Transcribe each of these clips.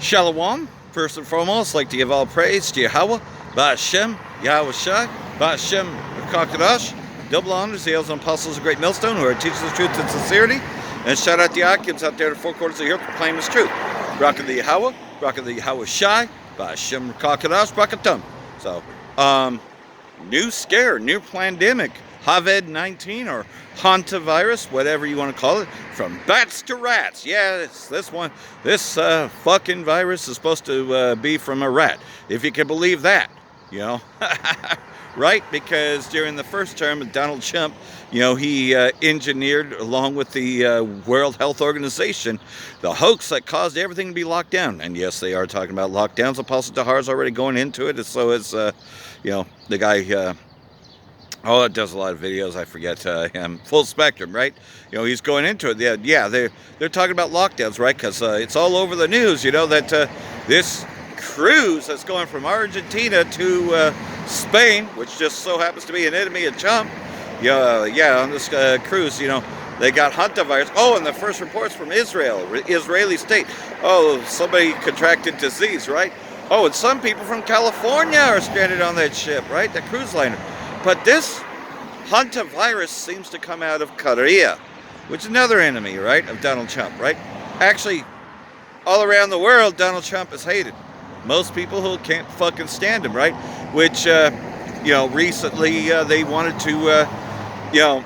Shalom. First and foremost, I'd like to give all praise to Yahweh, Ba'ashem, Yahweh Shai, Ba'ashem, Kakadash. Double honors the elders and apostles of Great Millstone who are teachers of truth and sincerity. And shout out the Akims out there in the four quarters of the earth proclaim his truth. Rock of the Yahweh, Rock of the Yahweh Shai, Ba'ashem, Kakadash, Brakatum. So, new scare, new pandemic, COVID-19 or hantavirus, whatever you want to call it, from bats to rats. Yeah, this fucking virus is supposed to be from a rat, if you can believe that, you know. Right? Because during the first term of Donald Trump, you know, he engineered, along with the World Health Organization, the hoax that caused everything to be locked down. And yes, they are talking about lockdowns. Apostle Tahar's already going into it, and so is, you know, the guy, it does a lot of videos, I forget him, Full Spectrum, right? You know, he's going into it. Yeah, they're talking about lockdowns, right? Because it's all over the news, you know, that this cruise that's going from Argentina to Spain, which just so happens to be an enemy of Trump, on this cruise, you know, they got hantavirus. Oh, and the first reports from Israeli state. Oh, somebody contracted disease, right? Oh, and some people from California are stranded on that ship, right? The cruise liner. But this hantavirus seems to come out of Korea, which is another enemy, right, of Donald Trump, right? Actually, all around the world, Donald Trump is hated. Most people who can't fucking stand him, right? Which, you know, recently they wanted to, you know,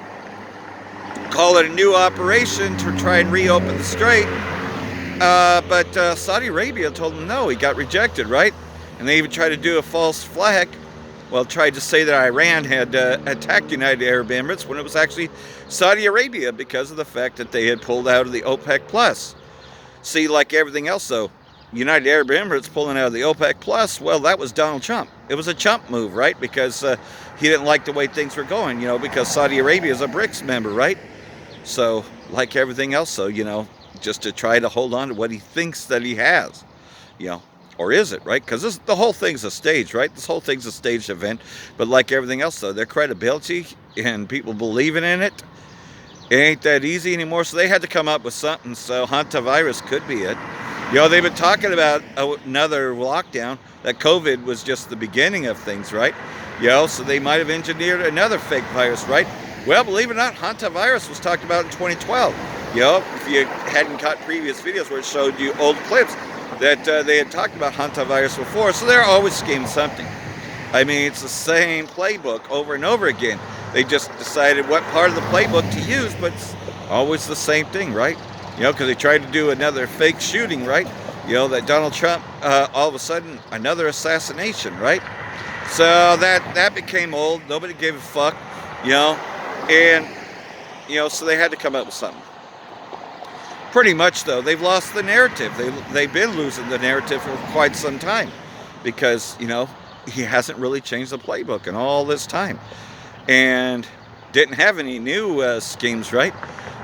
call it a new operation to try and reopen the strait. But Saudi Arabia told him no, he got rejected, right? And they even tried to do a false flag. Well, tried to say that Iran had attacked United Arab Emirates when it was actually Saudi Arabia because of the fact that they had pulled out of the OPEC Plus. See, like everything else, though, United Arab Emirates pulling out of the OPEC Plus, well, that was Donald Trump. It was a Trump move, right? Because he didn't like the way things were going, you know, because Saudi Arabia is a BRICS member, right? So, like everything else, though, you know, just to try to hold on to what he thinks that he has, you know. Or is it, right? Because the whole thing's a stage, right? This whole thing's a staged event. But like everything else, though, their credibility and people believing in it, it ain't that easy anymore. So they had to come up with something. So hantavirus could be it. You know, they've been talking about another lockdown, that COVID was just the beginning of things, right? You know, so they might have engineered another fake virus, right? Well, believe it or not, hantavirus was talked about in 2012. You know, if you hadn't caught previous videos where it showed you old clips, that they had talked about hantavirus before, so they're always scheming something. I mean, it's the same playbook over and over again. They just decided what part of the playbook to use, but it's always the same thing, right? You know, because they tried to do another fake shooting, right? You know, that Donald Trump, all of a sudden, another assassination, right? So that became old. Nobody gave a fuck, you know, and, you know, so they had to come up with something. Pretty much, though, they've lost the narrative. They've been losing the narrative for quite some time because, you know, he hasn't really changed the playbook in all this time and didn't have any new schemes, right?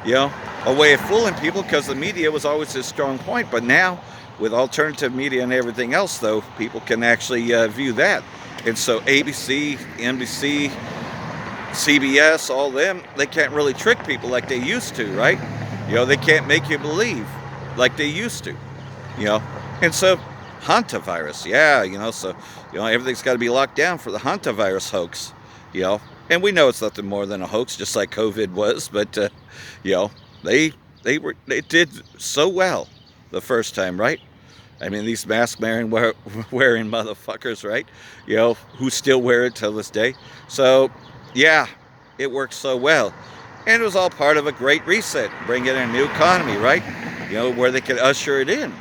You know, a way of fooling people because the media was always his strong point. But now, with alternative media and everything else, though, people can actually view that. And so ABC, NBC, CBS, all them, they can't really trick people like they used to, right? You know, they can't make you believe like they used to, you know. And so, hantavirus, yeah, you know, so, you know, everything's got to be locked down for the hantavirus hoax, you know. And we know it's nothing more than a hoax, just like COVID was, but, you know, they did so well the first time, right? I mean, these mask-wearing motherfuckers, right? You know, who still wear it till this day. So, yeah, it worked so well. And it was all part of a great reset, bring in a new economy, right? You know, where they could usher it in.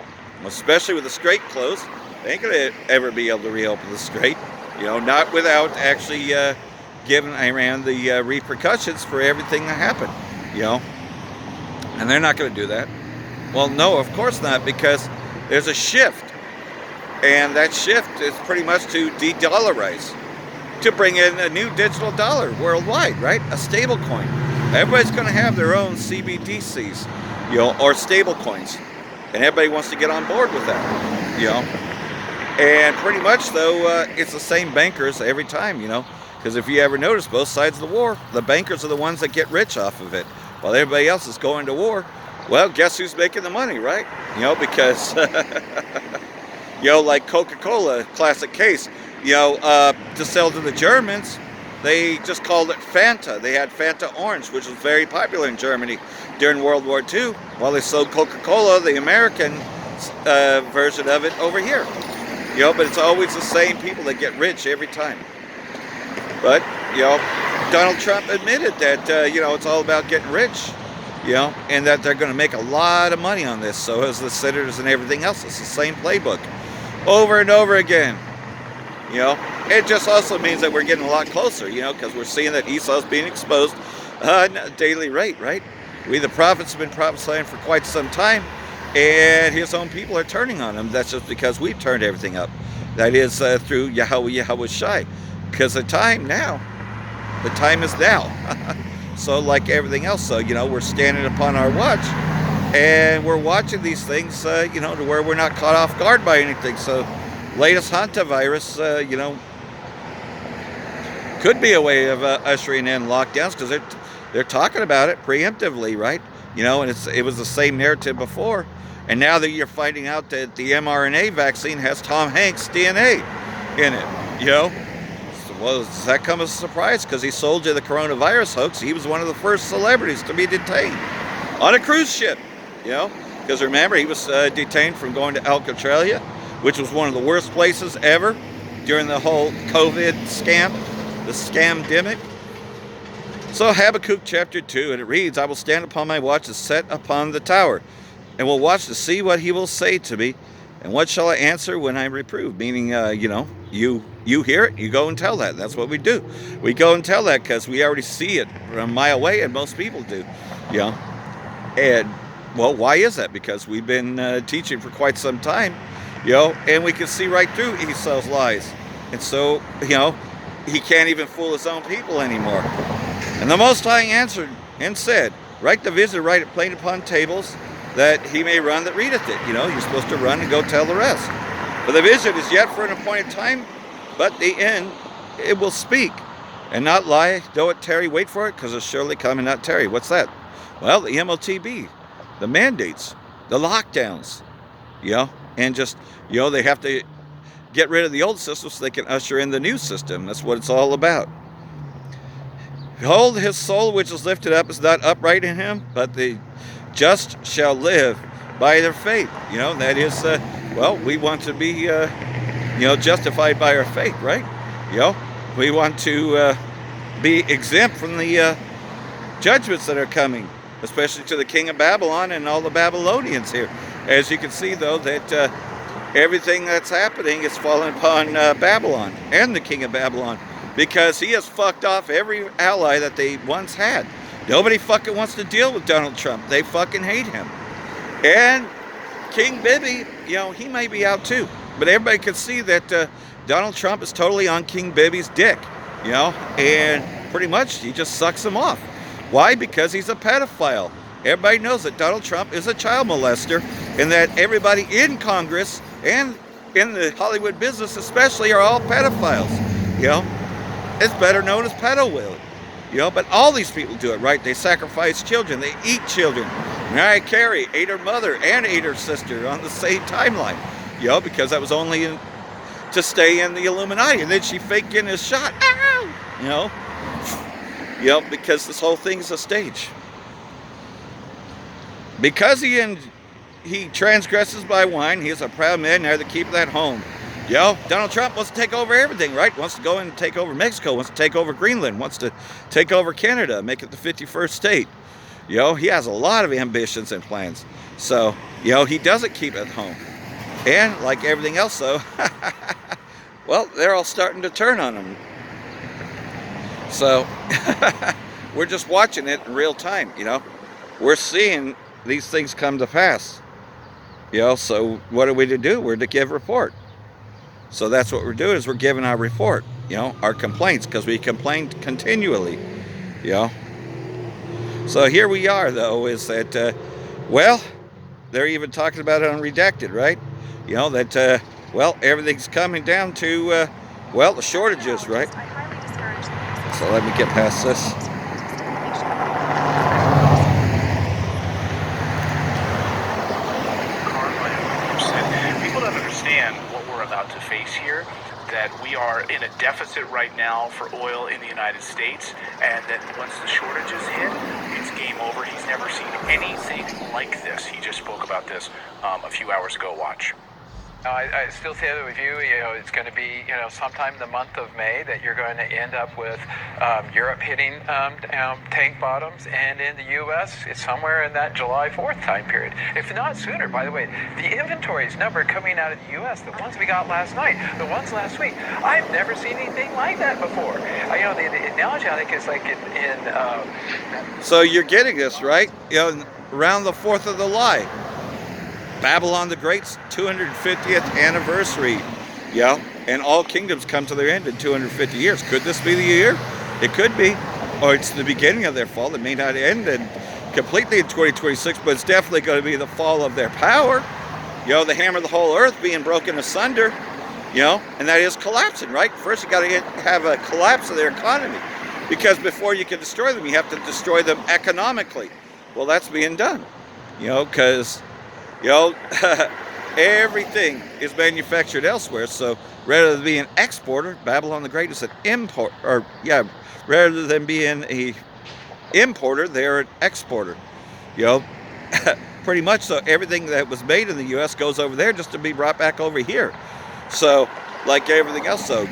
Especially with the strait closed, they ain't gonna ever be able to reopen the strait. You know, not without actually giving Iran the repercussions for everything that happened, you know. And they're not gonna do that. Well, no, of course not, because there's a shift. And that shift is pretty much to de-dollarize, to bring in a new digital dollar worldwide, right? A stable coin. Everybody's going to have their own CBDCs, you know, or stable coins. And everybody wants to get on board with that, you know. And pretty much, though, it's the same bankers every time, you know. Because if you ever notice, both sides of the war, the bankers are the ones that get rich off of it. While everybody else is going to war, Well, guess who's making the money, right? Because, like Coca-Cola, classic case, to sell to the Germans, they just called it Fanta. They had Fanta Orange, which was very popular in Germany during World War II, while they sold Coca-Cola, the American version of it, over here. But it's always the same people that get rich every time. But, Donald Trump admitted that, it's all about getting rich, and that they're going to make a lot of money on this. So as the senators and everything else, it's the same playbook over and over again. It just also means that we're getting a lot closer, because we're seeing that Esau's being exposed at a daily rate, right? We, the prophets, have been prophesying for quite some time, and his own people are turning on him. That's just because we've turned everything up. That is through Yahweh Shai. Because the time is now. So like everything else, so, we're standing upon our watch, and we're watching these things, to where we're not caught off guard by anything. So latest hantavirus, could be a way of ushering in lockdowns, because they're talking about it preemptively, right? And it was the same narrative before, and now that you're finding out that the mRNA vaccine has Tom Hanks' DNA in it, well, does that come as a surprise? Because he sold you the coronavirus hoax. He was one of the first celebrities to be detained on a cruise ship, because remember, he was detained from going to Alcatraz, which was one of the worst places ever during the whole COVID scam, the scamdemic. So Habakkuk chapter 2, and it reads, I will stand upon my watch and set upon the tower, and will watch to see what he will say to me, and what shall I answer when I am reproved? Meaning, you hear it, you go and tell that. That's what we do. We go and tell that because we already see it from a mile away, and most people do. And, well, why is that? Because we've been teaching for quite some time, and we can see right through Esau's lies. And so, he can't even fool his own people anymore. And the Most High answered and said, write the vision, write it plain upon tables, that he may run that readeth it. You're supposed to run and go tell the rest. For the vision is yet for an appointed time, but the end it will speak, and not lie, though it tarry. Wait for it, because it'll surely come and not tarry. What's that? Well, the MOTB, the mandates, the lockdowns, and just, they have to get rid of the old system so they can usher in the new system. That's what it's all about. Behold, his soul which is lifted up is not upright in him, but the just shall live by their faith. That is, we want to be, justified by our faith, right? We want to be exempt from the judgments that are coming, especially to the king of Babylon and all the Babylonians here. As you can see, though, that everything that's happening is falling upon Babylon and the king of Babylon, because he has fucked off every ally that they once had. Nobody fucking wants to deal with Donald Trump. They fucking hate him. And King Bibi, he may be out too. But everybody can see that Donald Trump is totally on King Bibi's dick, and pretty much he just sucks him off. Why? Because he's a pedophile. Everybody knows that Donald Trump is a child molester, and that everybody in Congress and in the Hollywood business especially are all pedophiles. It's better known as pedo will. But all these people do it, right? They sacrifice children. They eat children. Mariah Carey ate her mother and ate her sister on the same timeline, because that was only to stay in the Illuminati. And then she faked in his shot. Ow! Because this whole thing is a stage. Because he transgresses by wine, he is a proud man, neither keep that home. Donald Trump wants to take over everything, right? Wants to go in and take over Mexico, wants to take over Greenland, wants to take over Canada, make it the 51st state. He has a lot of ambitions and plans. So, he doesn't keep it home. And like everything else, though, well, they're all starting to turn on him. So, we're just watching it in real time, We're seeing these things come to pass. So what are we to do? We're to give report. So that's what we're doing, is we're giving our report, our complaints, because we complain continually, So here we are, though, is that, well, they're even talking about it on Redacted, right? That, well, everything's coming down to, well, the shortages, right? So let me get past this. understand what we're about to face here, that we are in a deficit right now for oil in the United States, and that once the shortages hit, it's game over. He's never seen anything like this. He just spoke about this a few hours ago. Watch. I still say that with you, it's going to be, sometime in the month of May that you're going to end up with Europe hitting tank bottoms, and in the U.S., it's somewhere in that July 4th time period. If not sooner, by the way, the inventories number coming out of the U.S., the ones we got last night, the ones last week, I've never seen anything like that before. The analogy I think is like So you're getting this, right? Around the 4th of July. Babylon the Great's 250th anniversary, and all kingdoms come to their end in 250 years. Could this be the year? It could be, or it's the beginning of their fall. It may not end completely in 2026, but it's definitely going to be the fall of their power. The hammer of the whole earth being broken asunder, and that is collapsing, right? First, you got to have a collapse of their economy, because before you can destroy them, you have to destroy them economically. Well, that's being done, because everything is manufactured elsewhere. So rather than being an exporter, Babylon the Great is an import, rather than being a importer, they're an exporter. Pretty much. So everything that was made in the U.S. goes over there just to be brought back over here. So like everything else, so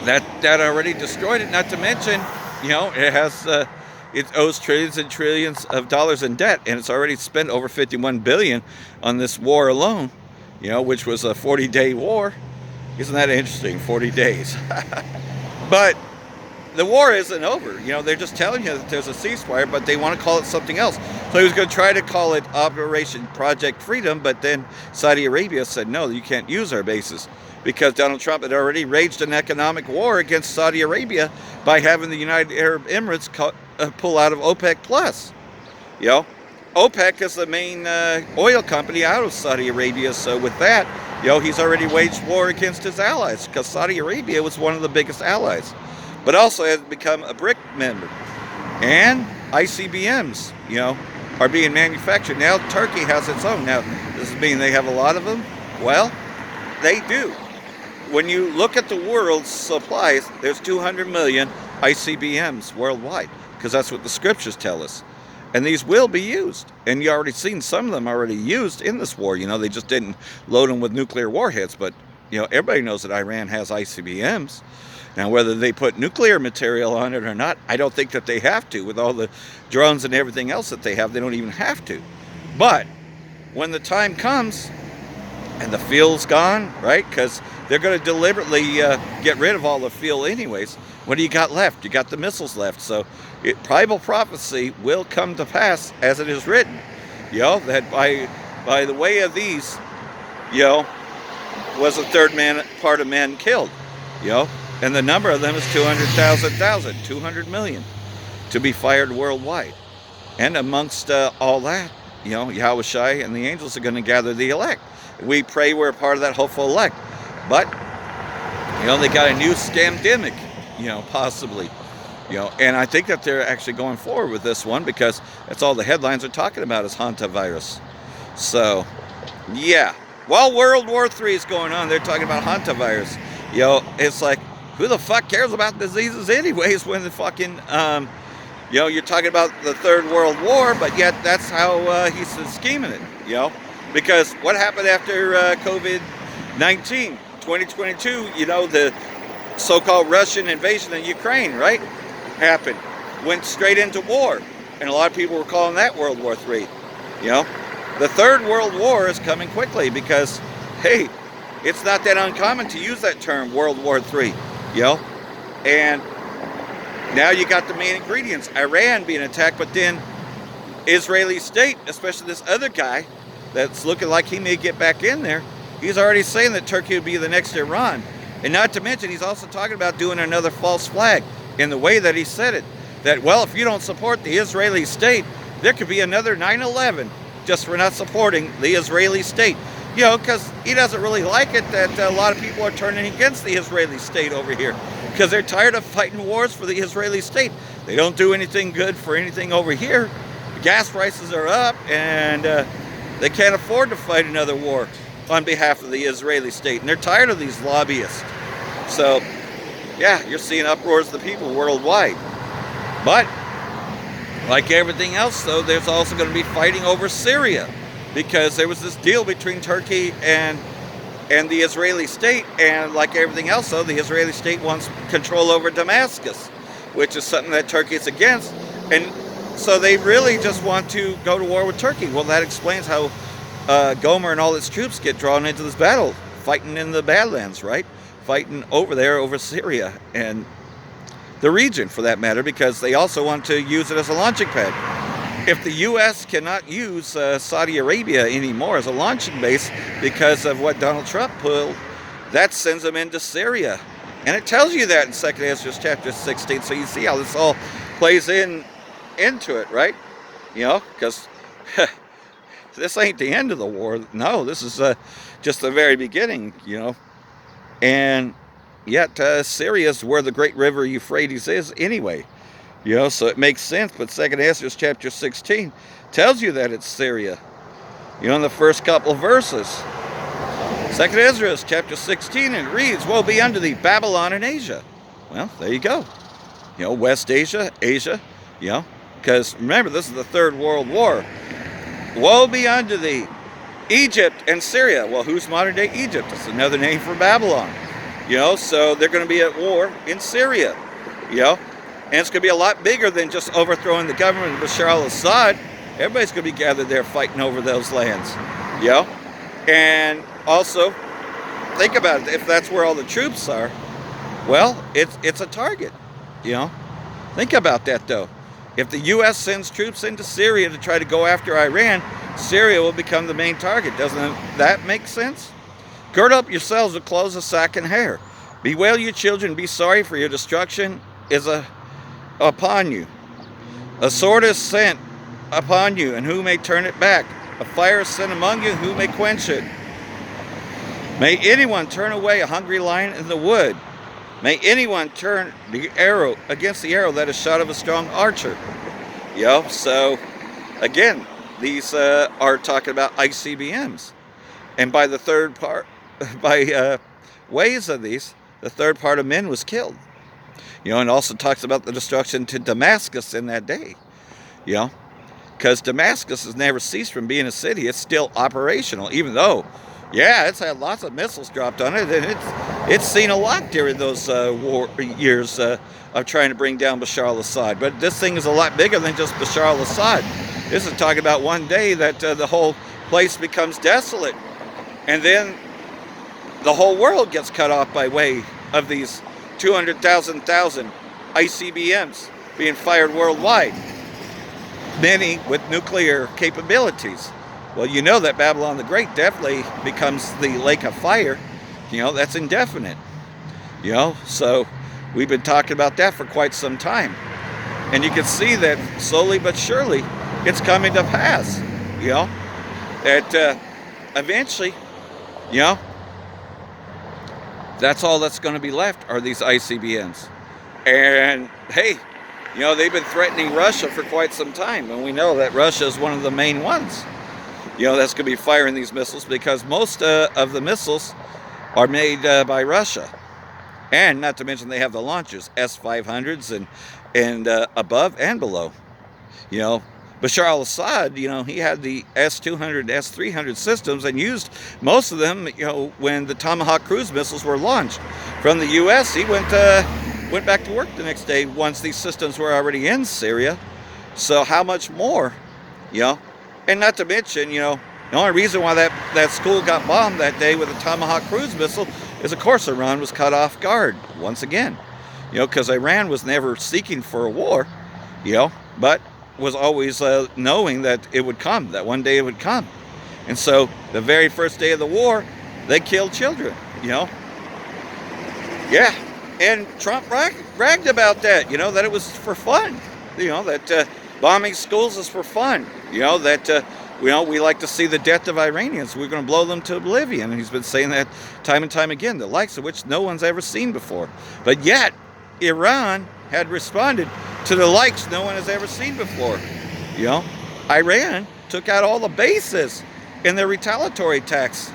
that already destroyed it. Not to mention, it has. It owes trillions and trillions of dollars in debt, and it's already spent over $51 billion on this war alone, which was a 40-day war. Isn't that interesting? 40 days. But the war isn't over. They're just telling you that there's a ceasefire, but they want to call it something else. So he was going to try to call it Operation Project Freedom, but then Saudi Arabia said, no, you can't use our bases, because Donald Trump had already waged an economic war against Saudi Arabia by having the United Arab Emirates pull out of OPEC+. OPEC is the main oil company out of Saudi Arabia, so with that, he's already waged war against his allies, because Saudi Arabia was one of the biggest allies, but also has become a BRIC member. And ICBMs, are being manufactured. Now Turkey has its own. Now, does it mean they have a lot of them? Well, they do. When you look at the world's supplies, there's 200 million ICBMs worldwide, because that's what the scriptures tell us. And these will be used. And you already seen some of them already used in this war. They just didn't load them with nuclear warheads. But, everybody knows that Iran has ICBMs. Now, whether they put nuclear material on it or not, I don't think that they have to. With all the drones and everything else that they have, they don't even have to. But when the time comes and the fuel's gone, right? Because they're going to deliberately get rid of all the fuel anyways. What do you got left? You got the missiles left. So Bible prophecy will come to pass as it is written. That by the way of these, was a third part of man killed. And the number of them is 200 million to be fired worldwide. And amongst all that, Yahweh Shai and the angels are going to gather the elect. We pray we're a part of that hopeful elect. But, they got a new scamdemic, possibly. And I think that they're actually going forward with this one, because that's all the headlines are talking about is hantavirus. So, yeah. While World War III is going on, they're talking about hantavirus. It's like, who the fuck cares about diseases anyways when the fucking, you're talking about the Third World War, but yet that's how he's scheming it, Because what happened after COVID-19, 2022, the so-called Russian invasion of Ukraine, right? Happened. Went straight into war. And a lot of people were calling that World War III. The Third World War is coming quickly because, hey, it's not that uncommon to use that term, World War III. And now you got the main ingredients. Iran being attacked, but then Israeli state, especially this other guy that's looking like he may get back in there, he's already saying that Turkey would be the next Iran. And not to mention, he's also talking about doing another false flag in the way that he said it. That, well, if you don't support the Israeli state, there could be another 9/11 just for not supporting the Israeli state. Because he doesn't really like it that a lot of people are turning against the Israeli state over here. Because they're tired of fighting wars for the Israeli state. They don't do anything good for anything over here. The gas prices are up, and they can't afford to fight another war. on behalf of the Israeli state. And they're tired of these lobbyists. So, yeah, you're seeing uproars of the people worldwide. But, like everything else, though, there's also going to be fighting over Syria. Because there was this deal between Turkey and the Israeli state. And like everything else, though, the Israeli state wants control over Damascus, which is something that Turkey is against. And so they really just want to go to war with Turkey. Well, that explains how Gomer and all its troops get drawn into this battle, fighting in the Badlands, right? Fighting over there, over Syria and the region, for that matter, because they also want to use it as a launching pad. If the U.S. cannot use Saudi Arabia anymore as a launching base because of what Donald Trump pulled, that sends them into Syria. And it tells you that in 2 Ezra chapter 16, so you see how this all plays into it, right? You know, because this ain't the end of the war. No, this is just the very beginning, you know. And yet Syria is where the great river Euphrates is anyway. You know, so it makes sense. But 2 Ezra chapter 16 tells you that it's Syria. You know, in the first couple of verses. 2 Ezra chapter 16, and it reads, "Woe be unto thee, Babylon and Asia." Well, there you go. You know, West Asia, Asia, you know, because remember, this is the Third World War. Woe be unto thee, Egypt and Syria. Well, who's modern day Egypt? It's another name for Babylon. You know, so they're going to be at war in Syria. You know, and it's going to be a lot bigger than just overthrowing the government of Bashar al-Assad. Everybody's going to be gathered there fighting over those lands. You know, and also, think about it. If that's where all the troops are, well, it's a target. You know, think about that though. If the U.S. sends troops into Syria to try to go after Iran, Syria will become the main target. Doesn't that make sense? Gird up yourselves with clothes of sack and hair. Bewail your children, be sorry, for your destruction is upon you. A sword is sent upon you, and who may turn it back? A fire is sent among you, who may quench it? May anyone turn away a hungry lion in the wood? May anyone turn the arrow against the arrow that is shot of a strong archer? You know, so again, these are talking about ICBMs. And by the third part, by ways of these, the third part of men was killed. You know, and also talks about the destruction to Damascus in that day. You know, because Damascus has never ceased from being a city. It's still operational, even though, yeah, it's had lots of missiles dropped on it, and it's seen a lot during those war years of trying to bring down Bashar al-Assad. But this thing is a lot bigger than just Bashar al-Assad. This is talking about one day that the whole place becomes desolate, and then the whole world gets cut off by way of these 200,000 ICBMs being fired worldwide, many with nuclear capabilities. Well, you know that Babylon the Great definitely becomes the lake of fire. You know, that's indefinite. You know, so we've been talking about that for quite some time. And you can see that slowly but surely it's coming to pass. You know, that eventually, you know, that's all that's going to be left are these ICBMs. And hey, you know, they've been threatening Russia for quite some time, and we know that Russia is one of the main ones, you know, that's going to be firing these missiles, because most of the missiles are made by Russia. And not to mention they have the launchers, S-500s and above and below. You know, Bashar al-Assad, you know, he had the S-200, S-300 systems and used most of them, you know, when the Tomahawk cruise missiles were launched. From the U.S., he went back to work the next day once these systems were already in Syria. So how much more, you know? And not to mention, you know, the only reason why that school got bombed that day with a Tomahawk cruise missile is, of course, Iran was caught off guard once again. You know, because Iran was never seeking for a war, you know, but was always knowing that it would come, that one day it would come. And so the very first day of the war, they killed children, you know. Yeah, and Trump bragged about that, you know, that it was for fun, you know, that bombing schools is for fun, you know, that, you know, we like to see the death of Iranians. We're going to blow them to oblivion. And he's been saying that time and time again, the likes of which no one's ever seen before. But yet, Iran had responded to the likes no one has ever seen before. You know, Iran took out all the bases in their retaliatory attacks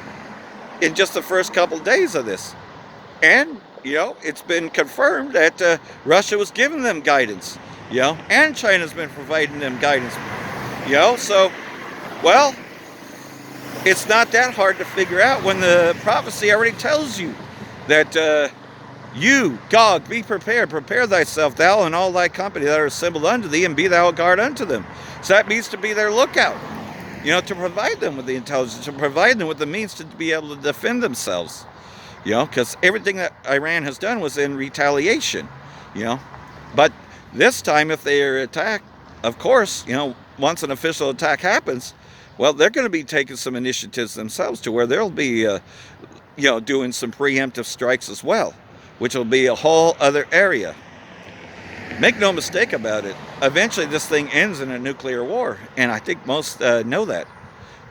in just the first couple of days of this. And, you know, it's been confirmed that Russia was giving them guidance, you know, and China's been providing them guidance, you know. So, well, it's not that hard to figure out when the prophecy already tells you that you, Gog, be prepared, prepare thyself, thou and all thy company that are assembled unto thee, and be thou a guard unto them. So that means to be their lookout, you know, to provide them with the intelligence, to provide them with the means to be able to defend themselves, you know, because everything that Iran has done was in retaliation, you know. But this time, if they are attacked, of course, you know, once an official attack happens, well, they're going to be taking some initiatives themselves to where they'll be, you know, doing some preemptive strikes as well, which will be a whole other area. Make no mistake about it, eventually this thing ends in a nuclear war, and I think most know that.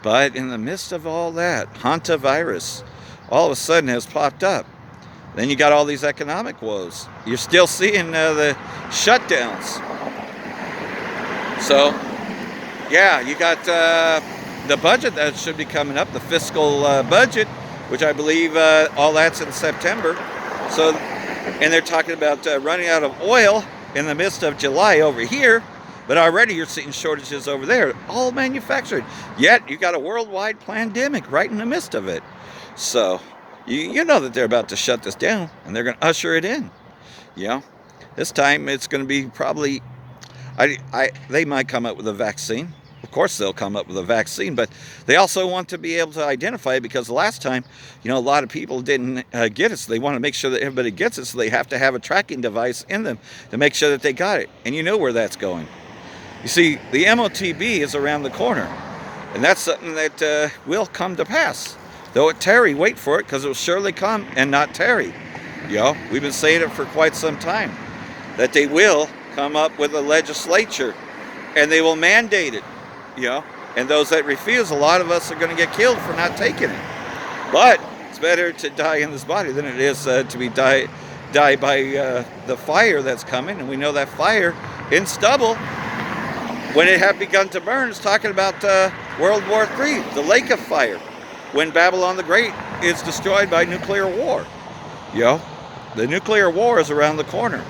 But in the midst of all that, hantavirus all of a sudden has popped up. Then you got all these economic woes. You're still seeing the shutdowns. So, yeah, you got the budget that should be coming up, the fiscal budget, which I believe all that's in September. So, and they're talking about running out of oil in the midst of July over here, but already you're seeing shortages over there, all manufactured. Yet you got a worldwide pandemic right in the midst of it. So you know that they're about to shut this down, and they're going to usher it in. You know, this time it's going to be probably, they might come up with a vaccine. Of course they'll come up with a vaccine, but they also want to be able to identify it, because the last time, you know, a lot of people didn't get it, so they want to make sure that everybody gets it, so they have to have a tracking device in them to make sure that they got it. And you know where that's going. You see, the MOTB is around the corner, and that's something that will come to pass. Though it tarry, wait for it, because it will surely come and not tarry. You know, we've been saying it for quite some time, that they will come up with a legislature, and they will mandate it. You know, and those that refuse, a lot of us are going to get killed for not taking it. But it's better to die in this body than it is to be die by the fire that's coming. And we know that fire in stubble, when it had begun to burn, is talking about World War III, the lake of fire, when Babylon the Great is destroyed by nuclear war. You know, the nuclear war is around the corner,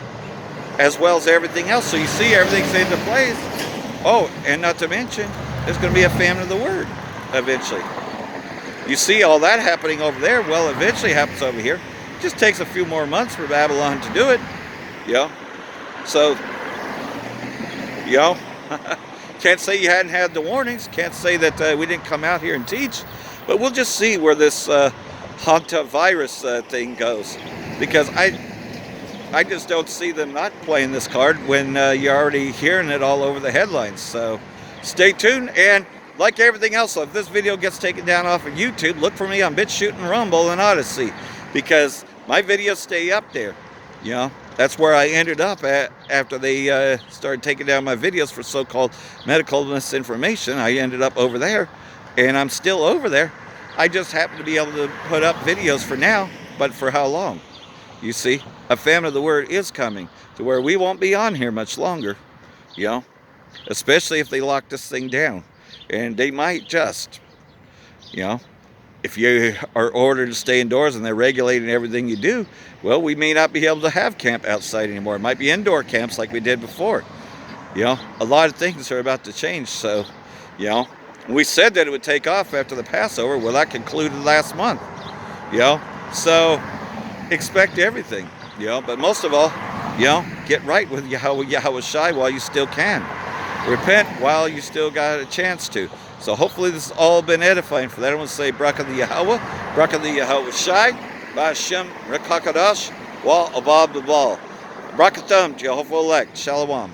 as well as everything else. So you see, everything's into place. Oh, and not to mention, there's going to be a famine of the word eventually. You see all that happening over there. Well, eventually happens over here. It just takes a few more months for Babylon to do it. You know? So, you know, can't say you hadn't had the warnings. Can't say that we didn't come out here and teach. But we'll just see where this hantavirus thing goes. Because I just don't see them not playing this card when you're already hearing it all over the headlines. So stay tuned, and like everything else, if this video gets taken down off of YouTube, look for me on BitChute and Rumble and Odysee, because my videos stay up there. You know, that's where I ended up at after they started taking down my videos for so-called medical misinformation. I ended up over there, and I'm still over there. I just happen to be able to put up videos for now, but for how long? You see, a famine of the word is coming to where we won't be on here much longer, you know, especially if they lock this thing down. And they might just, you know, if you are ordered to stay indoors and they're regulating everything you do, well, we may not be able to have camp outside anymore. It might be indoor camps like we did before. You know, a lot of things are about to change. So, you know, we said that it would take off after the Passover. Well, that concluded last month, you know, so expect everything, you know, but most of all, you know, get right with Yahweh Shai while you still can. Repent while you still got a chance to. So hopefully this has all been edifying. For that, I want to say Bracha the Yahweh, Bracha the Yahweh Shai, Ba'ashem, Rekakadash, Wa Abab the Ball. Brakatham, Jehovah elect, Shalom.